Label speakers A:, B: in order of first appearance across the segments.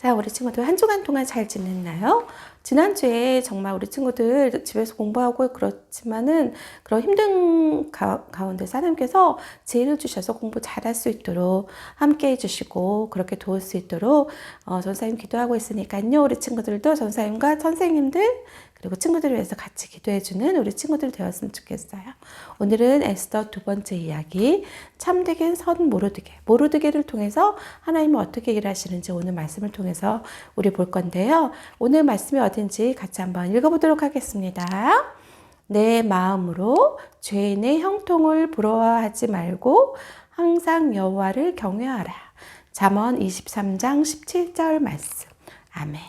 A: 자, 우리 친구들 한 주간 동안 잘 지냈나요? 지난주에 정말 우리 친구들 집에서 공부하고 그렇지만은 그런 힘든 가운데서 하나님께서 지혜를 주셔서 공부 잘할 수 있도록 함께 해주시고 그렇게 도울 수 있도록 전사님 기도하고 있으니까요. 우리 친구들도 전사님과 선생님들 그리고 친구들을 위해서 같이 기도해주는 우리 친구들 되었으면 좋겠어요. 오늘은 에스더 두 번째 이야기 참되게 선 모르드게를 통해서 하나님은 어떻게 일하시는지 오늘 말씀을 통해서 우리 볼 건데요. 오늘 말씀이 어딘지 같이 한번 읽어보도록 하겠습니다. 내 마음으로 죄인의 형통을 부러워하지 말고 항상 여호와를 경외하라. 잠언 23장 17절 말씀. 아멘.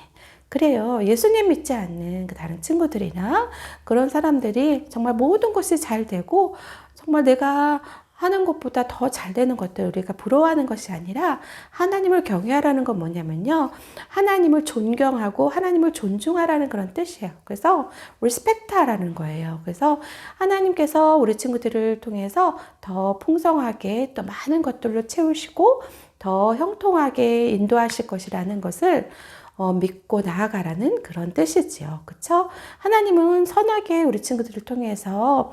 A: 그래요. 예수님 믿지 않는 그 다른 친구들이나 그런 사람들이 정말 모든 것이 잘 되고 정말 내가 하는 것보다 더 잘 되는 것들 우리가 부러워하는 것이 아니라 하나님을 경외하라는 건 뭐냐면요. 하나님을 존경하고 하나님을 존중하라는 그런 뜻이에요. 그래서 리스펙트하라는 거예요. 그래서 하나님께서 우리 친구들을 통해서 더 풍성하게 또 많은 것들로 채우시고 더 형통하게 인도하실 것이라는 것을 믿고 나아가라는 그런 뜻이지요. 그쵸? 하나님은 선하게 우리 친구들을 통해서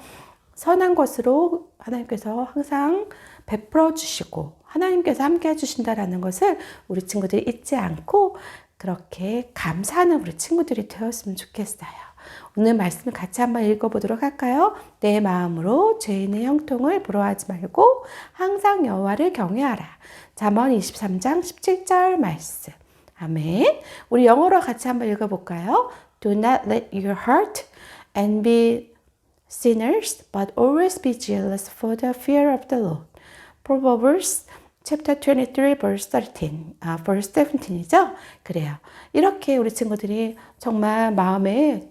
A: 선한 것으로 하나님께서 항상 베풀어 주시고 하나님께서 함께 해주신다라는 것을 우리 친구들이 잊지 않고 그렇게 감사하는 우리 친구들이 되었으면 좋겠어요. 오늘 말씀을 같이 한번 읽어보도록 할까요? 내 마음으로 죄인의 형통을 부러워하지 말고 항상 여호와를 경외하라. 잠언 23장 17절 말씀. 아멘. 우리 영어로 같이 한번 읽어볼까요? Do not let your heart envy sinners, but always be jealous for the fear of the Lord. Proverbs chapter 23 verse 13, verse 17이죠? 그래요. 이렇게 우리 친구들이 정말 마음에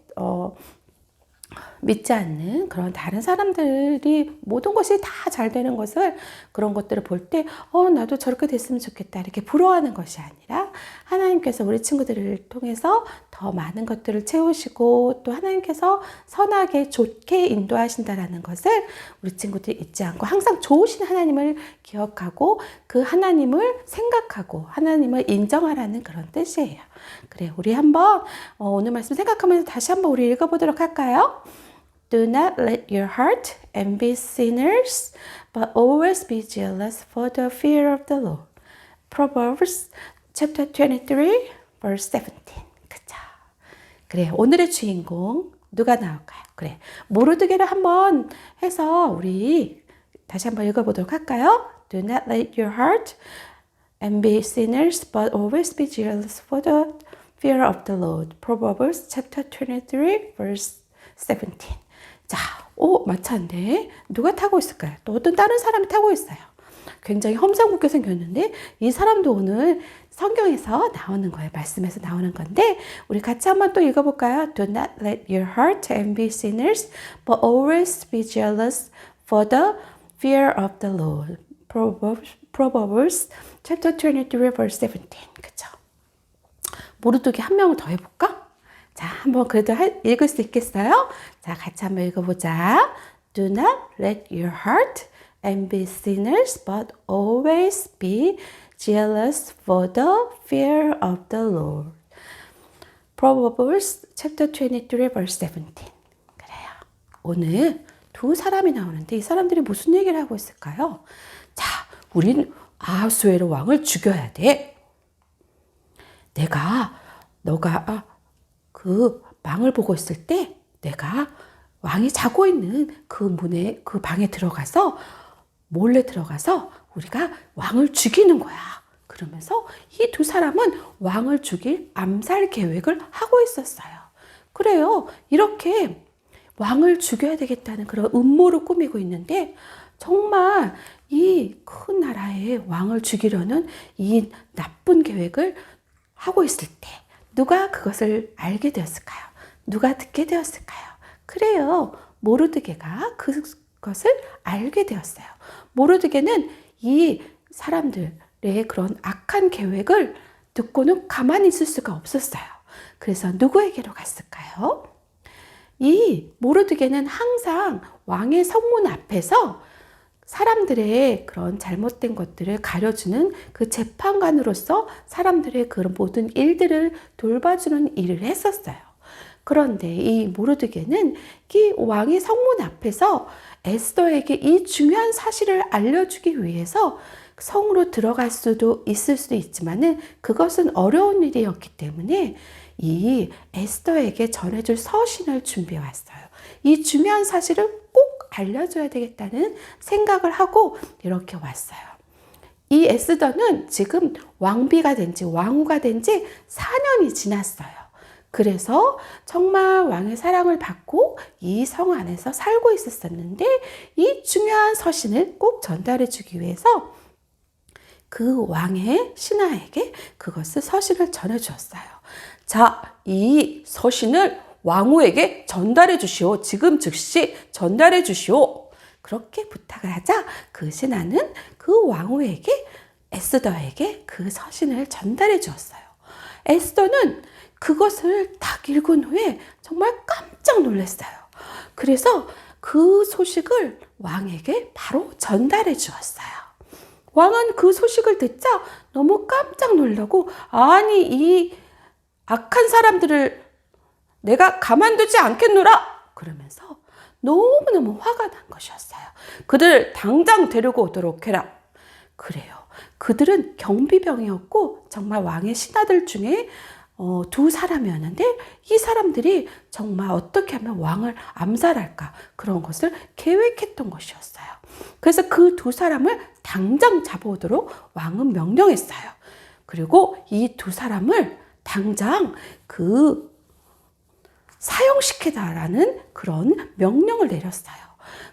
A: 믿지 않는 그런 다른 사람들이 모든 것이 다 잘 되는 것을 그런 것들을 볼 때 나도 저렇게 됐으면 좋겠다 이렇게 부러워하는 것이 아니라 하나님께서 우리 친구들을 통해서 더 많은 것들을 채우시고 또 하나님께서 선하게 좋게 인도하신다라는 것을 우리 친구들이 잊지 않고 항상 좋으신 하나님을 기억하고 그 하나님을 생각하고 하나님을 인정하라는 그런 뜻이에요. 그래, 우리 한번 오늘 말씀 생각하면서 다시 한번 우리 읽어보도록 할까요? Do not let your heart envy sinners, but always be jealous for the fear of the Lord. Proverbs chapter 23, verse 17. 그쵸? 그래, 오늘의 주인공 누가 나올까요? 그래, 모르드게를 한번 해서 우리 다시 한번 읽어보도록 할까요? Do not let your heart envy sinners, but always be jealous for the fear of the Lord. Proverbs chapter 23, verse 17. 자, 마차인데 누가 타고 있을까요? 또 어떤 다른 사람이 타고 있어요. 굉장히 험상궂게 생겼는데 이 사람도 오늘 성경에서 나오는 거예요. 말씀에서 나오는 건데 우리 같이 한번 또 읽어볼까요? Do not let your heart envy sinners, but always be jealous for the fear of the Lord. Proverbs chapter 23 verse 17. 그쵸? 모르드게 한 명을 더 해볼까? 자, 한번 그래도 읽을 수 있겠어요? 자, 같이 한번 읽어보자. Do not let your heart envy sinners, but always be jealous for the fear of the Lord. Proverbs chapter 23 verse 17. 그래요. 오늘 두 사람이 나오는데 이 사람들이 무슨 얘기를 하고 있을까요? 자, 우린 아하수에로 왕을 죽여야 돼. 너가 그 방을 보고 있을 때 내가 왕이 자고 있는 그 방에 들어가서 몰래 들어가서 우리가 왕을 죽이는 거야. 그러면서 이 두 사람은 왕을 죽일 암살 계획을 하고 있었어요. 그래요. 이렇게 왕을 죽여야 되겠다는 그런 음모를 꾸미고 있는데 정말 이 큰 나라의 왕을 죽이려는 이 나쁜 계획을 하고 있을 때 누가 그것을 알게 되었을까요? 누가 듣게 되었을까요? 그래요. 모르드게가 그것을 알게 되었어요. 모르드게는 이 사람들의 그런 악한 계획을 듣고는 가만히 있을 수가 없었어요. 그래서 누구에게로 갔을까요? 이 모르드게는 항상 왕의 성문 앞에서 사람들의 그런 잘못된 것들을 가려주는 그 재판관으로서 사람들의 그런 모든 일들을 돌봐주는 일을 했었어요. 그런데 이 모르드게는 이 왕의 성문 앞에서 에스더에게 이 중요한 사실을 알려주기 위해서 성으로 들어갈 수도 있을 수도 있지만은 그것은 어려운 일이었기 때문에 이 에스더에게 전해줄 서신을 준비해 왔어요. 이 중요한 사실을 꼭 알려줘야 되겠다는 생각을 하고 이렇게 왔어요. 이 에스더는 지금 왕비가 된 지, 왕후가 된 지 4년이 지났어요. 그래서 정말 왕의 사랑을 받고 이 성 안에서 살고 있었는데 이 중요한 서신을 꼭 전달해 주기 위해서 그 왕의 신하에게 그것을 서신을 전해 주었어요. 자, 이 서신을 왕후에게 전달해 주시오. 지금 즉시 전달해 주시오. 그렇게 부탁을 하자 그 신하는 그 왕후에게 에스더에게 그 서신을 전달해 주었어요. 에스더는 그것을 딱 읽은 후에 정말 깜짝 놀랐어요. 그래서 그 소식을 왕에게 바로 전달해 주었어요. 왕은 그 소식을 듣자 너무 깜짝 놀라고 아니 이 악한 사람들을 내가 가만두지 않겠노라 그러면서 너무너무 화가 난 것이었어요. 그들 당장 데리고 오도록 해라. 그래요. 그들은 경비병이었고 정말 왕의 신하들 중에 두 사람이었는데 이 사람들이 정말 어떻게 하면 왕을 암살할까 그런 것을 계획했던 것이었어요. 그래서 그 두 사람을 당장 잡아오도록 왕은 명령했어요. 그리고 이 두 사람을 당장 사형시키다라는 그런 명령을 내렸어요.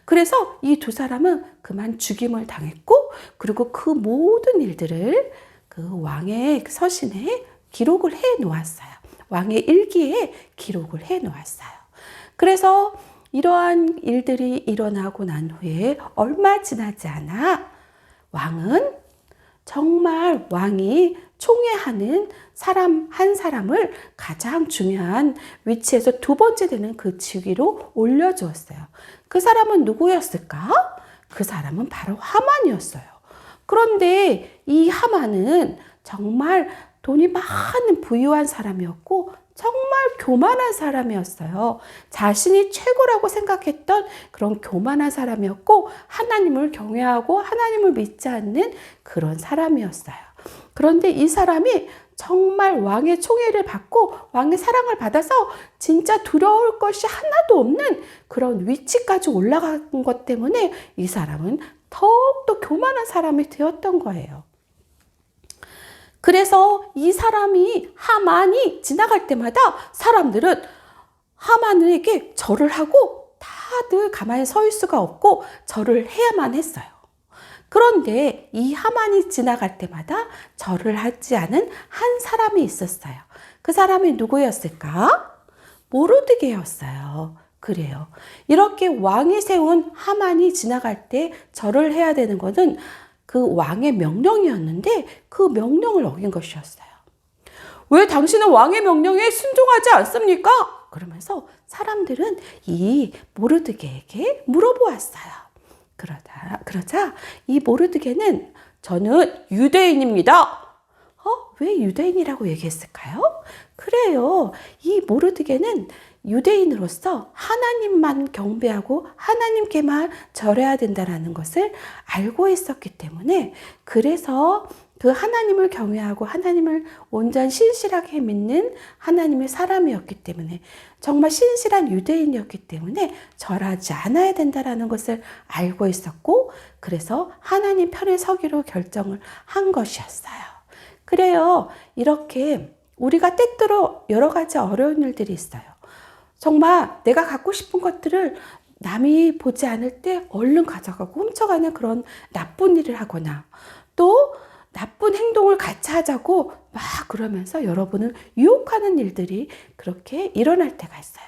A: 그래서 이 두 사람은 그만 죽임을 당했고 그리고 그 모든 일들을 그 왕의 서신에 기록을 해 놓았어요. 왕의 일기에 기록을 해 놓았어요. 그래서 이러한 일들이 일어나고 난 후에 얼마 지나지 않아 왕은 정말 왕이 총애하는 사람 한 사람을 가장 중요한 위치에서 두 번째 되는 그 직위로 올려주었어요. 그 사람은 누구였을까? 그 사람은 바로 하만이었어요. 그런데 이 하만은 정말 돈이 많은 부유한 사람이었고 정말 교만한 사람이었어요. 자신이 최고라고 생각했던 그런 교만한 사람이었고 하나님을 경외하고 하나님을 믿지 않는 그런 사람이었어요. 그런데 이 사람이 정말 왕의 총애를 받고 왕의 사랑을 받아서 진짜 두려울 것이 하나도 없는 그런 위치까지 올라간 것 때문에 이 사람은 더욱더 교만한 사람이 되었던 거예요. 그래서 이 사람이 하만이 지나갈 때마다 사람들은 하만에게 절을 하고 다들 가만히 서 있을 수가 없고 절을 해야만 했어요. 그런데 이 하만이 지나갈 때마다 절을 하지 않은 한 사람이 있었어요. 그 사람이 누구였을까? 모르드게였어요. 그래요. 이렇게 왕이 세운 하만이 지나갈 때 절을 해야 되는 것은 그 왕의 명령이었는데 그 명령을 어긴 것이었어요. 왜 당신은 왕의 명령에 순종하지 않습니까? 그러면서 사람들은 이 모르드게에게 물어보았어요. 그러자 이 모르드게는 저는 유대인입니다. 왜 유대인이라고 얘기했을까요? 그래요. 이 모르드게는 유대인으로서 하나님만 경배하고 하나님께만 절해야 된다는 것을 알고 있었기 때문에 그래서 그 하나님을 경외하고 하나님을 온전 신실하게 믿는 하나님의 사람이었기 때문에 정말 신실한 유대인이었기 때문에 절하지 않아야 된다는 것을 알고 있었고 그래서 하나님 편에 서기로 결정을 한 것이었어요. 그래요. 이렇게 우리가 때때로 여러 가지 어려운 일들이 있어요. 정말 내가 갖고 싶은 것들을 남이 보지 않을 때 얼른 가져가고 훔쳐가는 그런 나쁜 일을 하거나 또 나쁜 행동을 같이 하자고 막 그러면서 여러분을 유혹하는 일들이 그렇게 일어날 때가 있어요.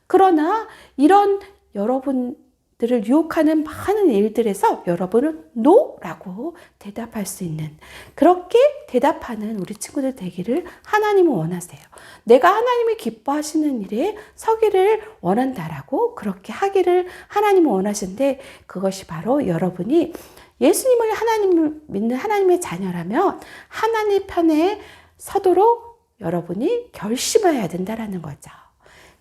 A: 그러나 이런 여러분들의 여러분들을 유혹하는 많은 일들에서 여러분은 NO라고 대답할 수 있는, 그렇게 대답하는 우리 친구들 되기를 하나님은 원하세요. 내가 하나님이 기뻐하시는 일에 서기를 원한다라고 그렇게 하기를 하나님은 원하시는데, 그것이 바로 여러분이 예수님을 하나님을 믿는 하나님의 자녀라면 하나님 편에 서도록 여러분이 결심해야 된다라는 거죠.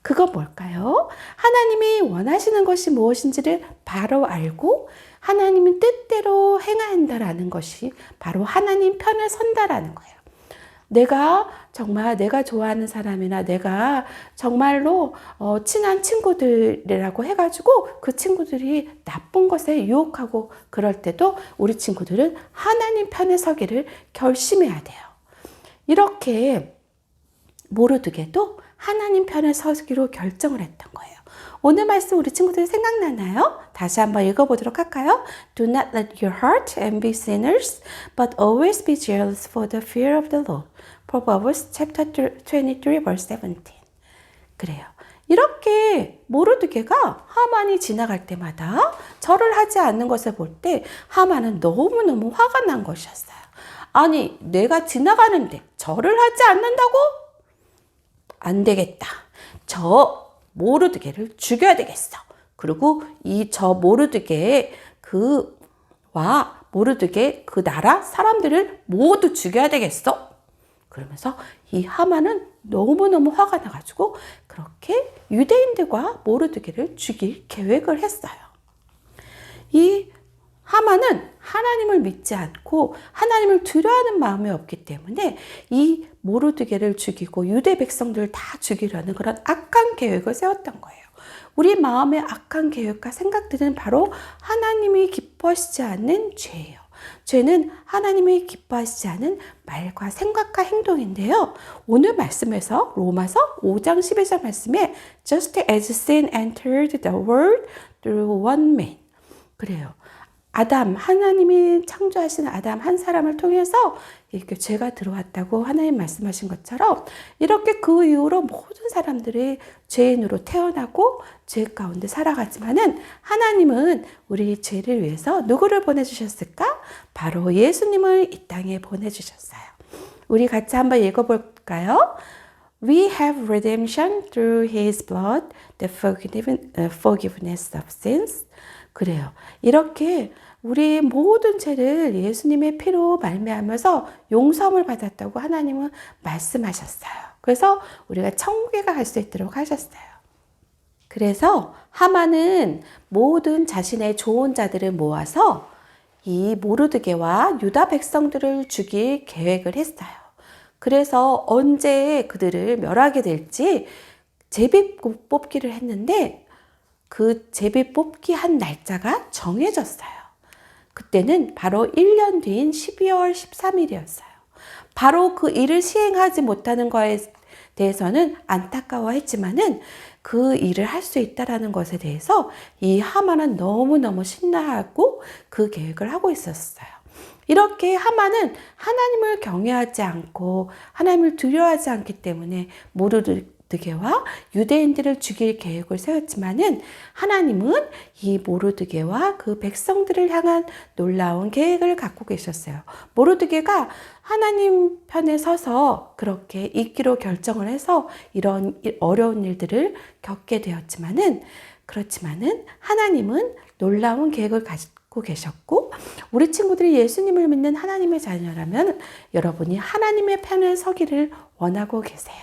A: 그건 뭘까요? 하나님이 원하시는 것이 무엇인지를 바로 알고 하나님의 뜻대로 행한다라는 것이 바로 하나님 편에 선다라는 거예요. 내가 정말 내가 좋아하는 사람이나 내가 정말로 친한 친구들이라고 해가지고 그 친구들이 나쁜 것에 유혹하고 그럴 때도 우리 친구들은 하나님 편에 서기를 결심해야 돼요. 이렇게 모르드게도 하나님 편에 서기로 결정을 했던 거예요. 오늘 말씀 우리 친구들 생각나나요? 다시 한번 읽어보도록 할까요? Do not let your heart envy sinners, but always be jealous for the fear of the Lord. Proverbs chapter 23 verse 17. 그래요. 이렇게 모르드게가 하만이 지나갈 때마다 절을 하지 않는 것을 볼 때 하만은 너무너무 화가 난 것이었어요. 아니, 내가 지나가는데 절을 하지 않는다고? 안 되겠다. 저 모르드게를 죽여야 되겠어. 그리고 저 모르드게의 모르드게 그 나라 사람들을 모두 죽여야 되겠어. 그러면서 이 하만은 너무너무 화가 나가지고 그렇게 유대인들과 모르드게를 죽일 계획을 했어요. 이 하만은 하나님을 믿지 않고 하나님을 두려워하는 마음이 없기 때문에 이 모르드게를 죽이고 유대 백성들을 다 죽이려는 그런 악한 계획을 세웠던 거예요. 우리 마음의 악한 계획과 생각들은 바로 하나님이 기뻐하시지 않는 죄예요. 죄는 하나님이 기뻐하시지 않은 말과 생각과 행동인데요. 오늘 말씀에서 로마서 5장 11절 말씀에 Just as sin entered the world through one man. 그래요. 하나님이 창조하신 아담 한 사람을 통해서 이렇게 죄가 들어왔다고 하나님 말씀하신 것처럼 이렇게 그 이후로 모든 사람들이 죄인으로 태어나고 죄 가운데 살아가지만은 하나님은 우리 죄를 위해서 누구를 보내주셨을까? 바로 예수님을 이 땅에 보내주셨어요. 우리 같이 한번 읽어볼까요? We have redemption through His blood, the forgiveness of sins. 그래요. 이렇게 우리 모든 죄를 예수님의 피로 말미암아서 용서함을 받았다고 하나님은 말씀하셨어요. 그래서 우리가 천국에 갈 수 있도록 하셨어요. 그래서 하만은 모든 자신의 좋은 자들을 모아서 이 모르드게와 유다 백성들을 죽일 계획을 했어요. 그래서 언제 그들을 멸하게 될지 제비 뽑기를 했는데 그 제비 뽑기 한 날짜가 정해졌어요. 그때는 바로 1년 뒤인 12월 13일이었어요. 바로 그 일을 시행하지 못하는 거에 대해서는 안타까워했지만은 그 일을 할 수 있다라는 것에 대해서 이 하만은 너무너무 신나하고 그 계획을 하고 있었어요. 이렇게 하만은 하나님을 경외하지 않고 하나님을 두려워하지 않기 때문에 모르드게와 유대인들을 죽일 계획을 세웠지만은 하나님은 이 모르드게와 그 백성들을 향한 놀라운 계획을 갖고 계셨어요. 모르드게가 하나님 편에 서서 그렇게 있기로 결정을 해서 이런 어려운 일들을 겪게 되었지만은 그렇지만은 하나님은 놀라운 계획을 가지고 계셨고 우리 친구들이 예수님을 믿는 하나님의 자녀라면 여러분이 하나님의 편에 서기를 원하고 계세요.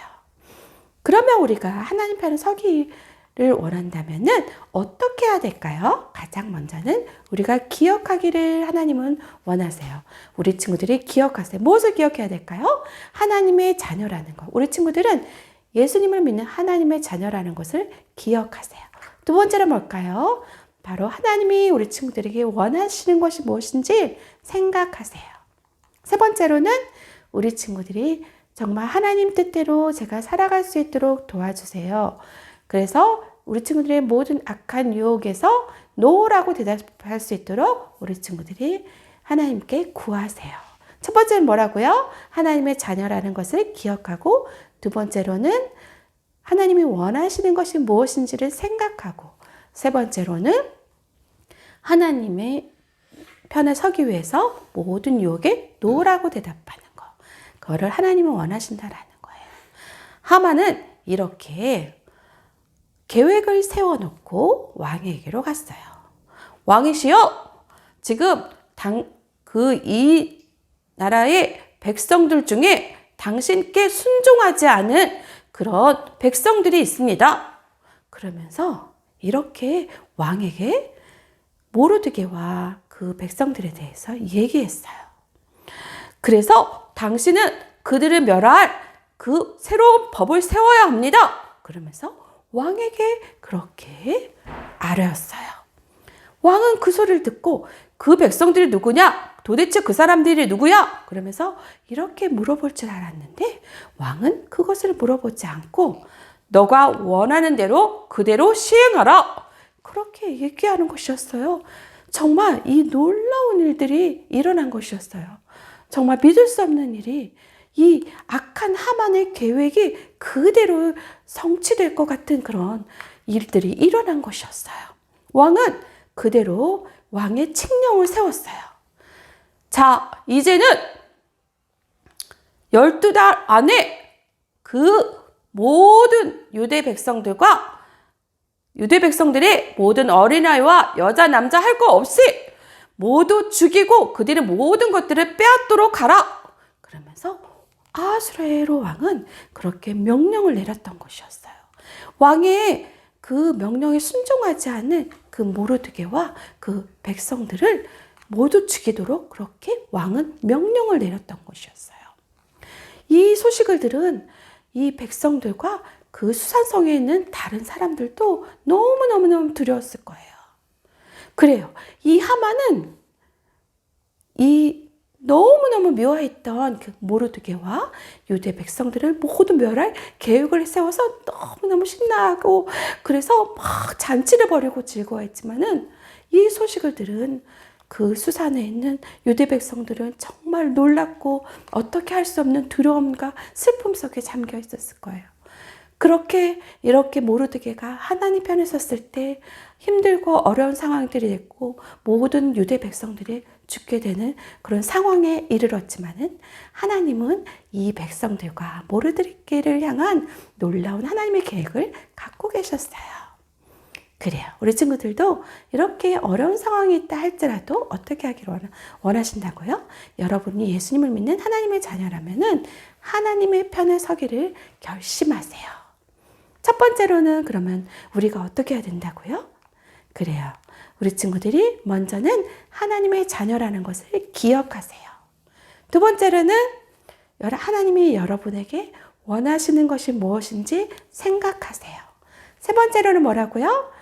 A: 그러면 우리가 하나님 편에 서기를 원한다면은 어떻게 해야 될까요? 가장 먼저는 우리가 기억하기를 하나님은 원하세요. 우리 친구들이 기억하세요. 무엇을 기억해야 될까요? 하나님의 자녀라는 것. 우리 친구들은 예수님을 믿는 하나님의 자녀라는 것을 기억하세요. 두 번째는 뭘까요? 바로 하나님이 우리 친구들에게 원하시는 것이 무엇인지 생각하세요. 세 번째로는 우리 친구들이 정말 하나님 뜻대로 제가 살아갈 수 있도록 도와주세요. 그래서 우리 친구들의 모든 악한 유혹에서 노라고 대답할 수 있도록 우리 친구들이 하나님께 구하세요. 첫 번째는 뭐라고요? 하나님의 자녀라는 것을 기억하고 두 번째로는 하나님이 원하시는 것이 무엇인지를 생각하고 세 번째로는 하나님의 편에 서기 위해서 모든 유혹에 노라고 대답하는 거. 그거를 하나님은 원하신다라는 거예요. 하만은 이렇게 계획을 세워놓고 왕에게로 갔어요. 왕이시여, 지금 이 나라의 백성들 중에 당신께 순종하지 않은 그런 백성들이 있습니다. 그러면서 이렇게 왕에게 모르드게와 그 백성들에 대해서 얘기했어요. 그래서 당신은 그들을 멸할 그 새로운 법을 세워야 합니다. 그러면서 왕에게 그렇게 아뢰었어요. 왕은 그 소리를 듣고 그 백성들이 누구냐? 도대체 그 사람들이 누구야? 그러면서 이렇게 물어볼 줄 알았는데 왕은 그것을 물어보지 않고 너가 원하는 대로 그대로 시행하라. 그렇게 얘기하는 것이었어요. 정말 이 놀라운 일들이 일어난 것이었어요. 정말 믿을 수 없는 일이 이 악한 하만의 계획이 그대로 성취될 것 같은 그런 일들이 일어난 것이었어요. 왕은 그대로 왕의 칙령을 세웠어요. 자, 이제는 12달 안에 그 모든 유대 백성들의 모든 어린아이와 여자, 남자 할 거 없이 모두 죽이고 그들의 모든 것들을 빼앗도록 하라. 그러면서 아수에로 왕은 그렇게 명령을 내렸던 것이었어요. 왕의 그 명령에 순종하지 않은 그 모르드게와 그 백성들을 모두 죽이도록 그렇게 왕은 명령을 내렸던 것이었어요. 이 소식을 들은 이 백성들과 그 수산성에 있는 다른 사람들도 너무너무 두려웠을 거예요. 그래요. 이 하만은 이 너무너무 미워했던 그 모르드게와 유대 백성들을 모두 멸할 계획을 세워서 너무너무 신나고 그래서 막 잔치를 벌이고 즐거워했지만은 이 소식을 들은 그 수산에 있는 유대 백성들은 정말 놀랍고 어떻게 할 수 없는 두려움과 슬픔 속에 잠겨 있었을 거예요. 그렇게 이렇게 모르드게가 하나님 편에 섰을 때 힘들고 어려운 상황들이 됐고 모든 유대 백성들이 죽게 되는 그런 상황에 이르렀지만은 하나님은 이 백성들과 모르드게를 향한 놀라운 하나님의 계획을 갖고 계셨어요. 그래요. 우리 친구들도 이렇게 어려운 상황이 있다 할지라도 어떻게 하기를 원하신다고요? 여러분이 예수님을 믿는 하나님의 자녀라면은 하나님의 편에 서기를 결심하세요. 첫 번째로는 그러면 우리가 어떻게 해야 된다고요? 그래요. 우리 친구들이 먼저는 하나님의 자녀라는 것을 기억하세요. 두 번째로는 하나님이 여러분에게 원하시는 것이 무엇인지 생각하세요. 세 번째로는 뭐라고요?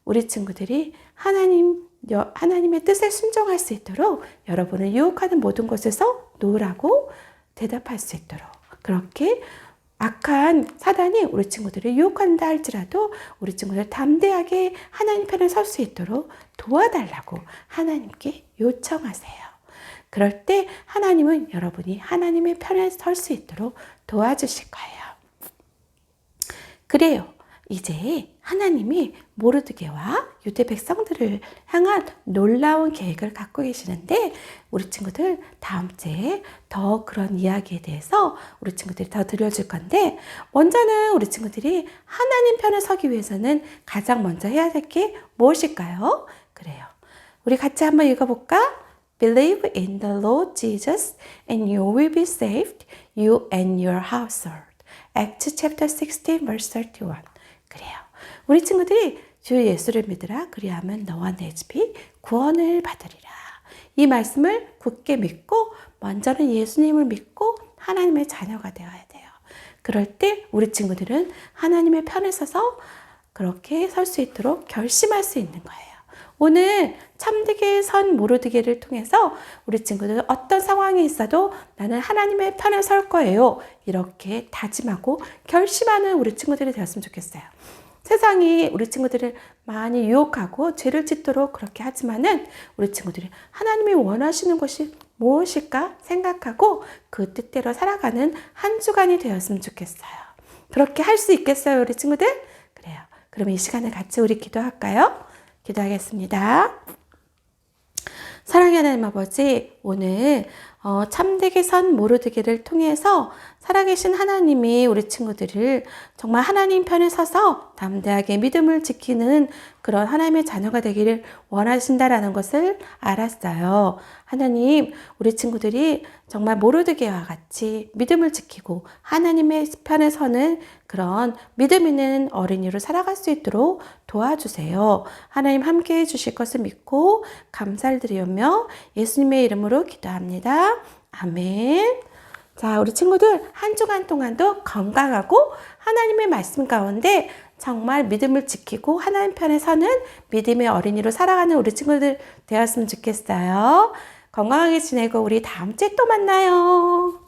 A: 우리 친구들이 하나님의 뜻에 순종할 수 있도록 여러분을 유혹하는 모든 곳에서 놓으라고 대답할 수 있도록 그렇게 악한 사단이 우리 친구들을 유혹한다 할지라도 우리 친구들 담대하게 하나님 편에 설 수 있도록 도와달라고 하나님께 요청하세요. 그럴 때 하나님은 여러분이 하나님의 편에 설 수 있도록 도와주실 거예요. 그래요. 이제 하나님이 모르드게와 유대 백성들을 향한 놀라운 계획을 갖고 계시는데 우리 친구들 다음 주에 더 그런 이야기에 대해서 우리 친구들이 더 들려줄 건데 먼저는 우리 친구들이 하나님 편에 서기 위해서는 가장 먼저 해야 될 게 무엇일까요? 그래요. 우리 같이 한번 읽어볼까? Believe in the Lord Jesus and you will be saved, you and your household. Acts chapter 16 verse 31. 그래요. 우리 친구들이 주 예수를 믿으라. 그리하면 너와 내 집이 구원을 받으리라. 이 말씀을 굳게 믿고 먼저는 예수님을 믿고 하나님의 자녀가 되어야 돼요. 그럴 때 우리 친구들은 하나님의 편에 서서 그렇게 설 수 있도록 결심할 수 있는 거예요. 오늘 참되게 선 모르드게를 통해서 우리 친구들 어떤 상황이 있어도 나는 하나님의 편에 설 거예요. 이렇게 다짐하고 결심하는 우리 친구들이 되었으면 좋겠어요. 세상이 우리 친구들을 많이 유혹하고 죄를 짓도록 그렇게 하지만은 우리 친구들이 하나님이 원하시는 것이 무엇일까 생각하고 그 뜻대로 살아가는 한 주간이 되었으면 좋겠어요. 그렇게 할 수 있겠어요, 우리 친구들? 그래요. 그럼 이 시간에 같이 우리 기도할까요? 기도하겠습니다. 사랑의 하나님 아버지, 오늘 참되게 선 모르드기를 통해서 살아계신 하나님이 우리 친구들을 정말 하나님 편에 서서 담대하게 믿음을 지키는 그런 하나님의 자녀가 되기를 원하신다라는 것을 알았어요. 하나님, 우리 친구들이 정말 모르드기와 같이 믿음을 지키고 하나님의 편에 서는 그런 믿음 있는 어린이로 살아갈 수 있도록 도와주세요. 하나님 함께 해주실 것을 믿고 감사를 드리며 예수님의 이름으로 기도합니다. 아멘. 자, 우리 친구들 한 주간 동안도 건강하고 하나님의 말씀 가운데 정말 믿음을 지키고 하나님 편에 서는 믿음의 어린이로 살아가는 우리 친구들 되었으면 좋겠어요. 건강하게 지내고 우리 다음 주에 또 만나요.